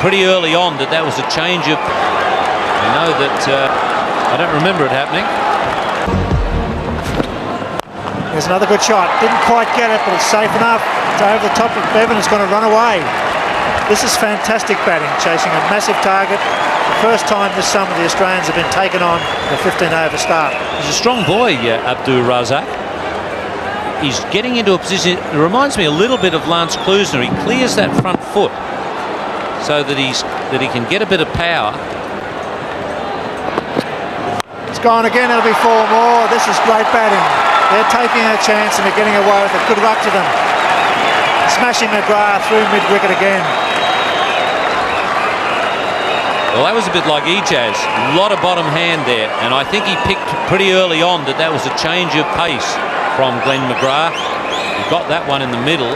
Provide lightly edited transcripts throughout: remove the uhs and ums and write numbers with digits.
pretty early on that was a change of... I know that I don't remember it happening. There's another good shot. Didn't quite get it, but it's safe enough. It's over the top of Bevan. It's going to run away. This is fantastic batting, chasing a massive target. The first time this summer the Australians have been taken on in a 15-over start. He's a strong boy, Abdul-Razak. He's getting into a position... It reminds me a little bit of Lance Klusner. He clears that front foot so that he can get a bit of power. It's gone again. It'll be 4 more. This is great batting. They're taking a chance and they're getting away with it. Good luck to them. Smashing McGrath through mid-wicket again. Well, that was a bit like Ijaz. A lot of bottom hand there, and I think he picked pretty early on that was a change of pace from Glenn McGrath. He got that one in the middle,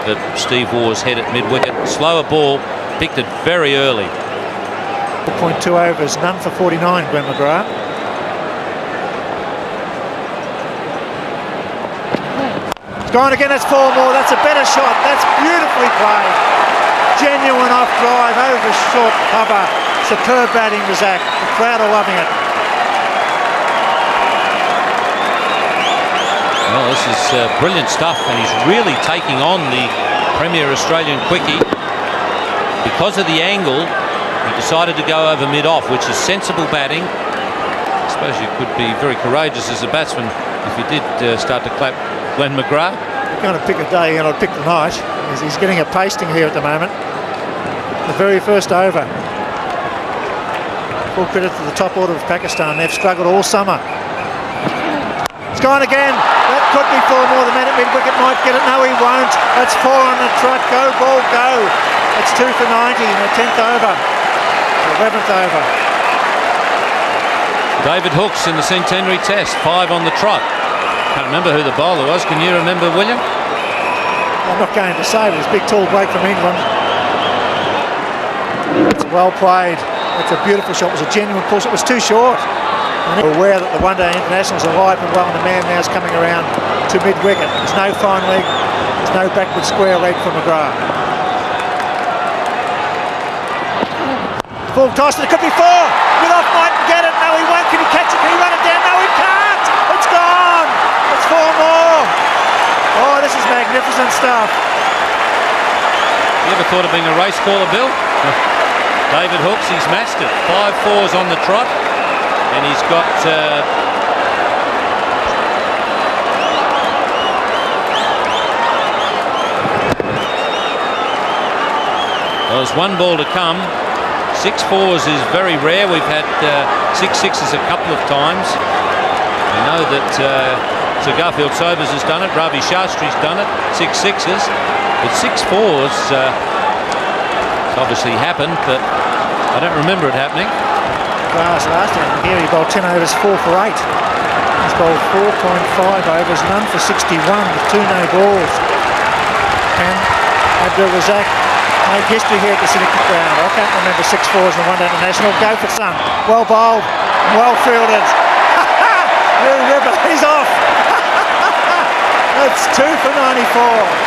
but Steve Waugh's head at mid-wicket. Slower ball, picked it very early. 4.2 overs, none for 49, Glenn McGrath. It's gone again, that's 4 more. That's a better shot. That's beautifully played. Genuine off drive over short cover. Superb batting, Razak. The crowd are loving it. Well, this is brilliant stuff, and he's really taking on the Premier Australian quickie. Because of the angle, he decided to go over mid-off, which is sensible batting. I suppose you could be very courageous as a batsman if you did start to clap Glenn McGrath. You're going to pick a day and I'd pick the night. He's getting a pasting here at the moment. The very first over. Full credit to the top order of Pakistan. They've struggled all summer. It's gone again. That could be 4 more. The man at mid-wicket might get it. No, he won't. That's 4 on the trot. Go, ball, go. It's 2 for 90 in the 10th over. The 11th over. David Hooks in the centenary test. 5 on the trot. Can't remember who the bowler was. Can you remember, William? I'm not going to say, but it's a big tall break from England. It's well played. It's a beautiful shot. It was a genuine push. It was too short. And we're aware that the one-day internationals are alive and well, and the man now is coming around to mid-wicket. There's no fine leg. There's no backward square leg for McGrath. Full toss, and it could be 4. Mid-off mightn't get it. No, he won't. Can he catch it? Can he run it down? No, he can't. It's gone. It's 4 more. Oh, this is magnificent stuff. You ever thought of being a race caller, Bill? David Hooks, he's matched it. 5 4s on the trot, and he's got... well, there's 1 ball to come. 6 4s is very rare. We've had 6 6s a couple of times. We know that Sir Garfield Sobers has done it. Ravi Shastri's done it. 6 6s. But 6 4s obviously happened, but I don't remember it happening. Last time here he bowled 10 overs, 4 for 8. He's bowled 4.5 overs, none for 61 with 2 no balls. Can Abdul-Razak make history here at the Syndicate Ground? I can't remember 6 4s in the one-day international. Go for some. Well bowled, well fielded. New Ripper, he's off. That's 2 for 94.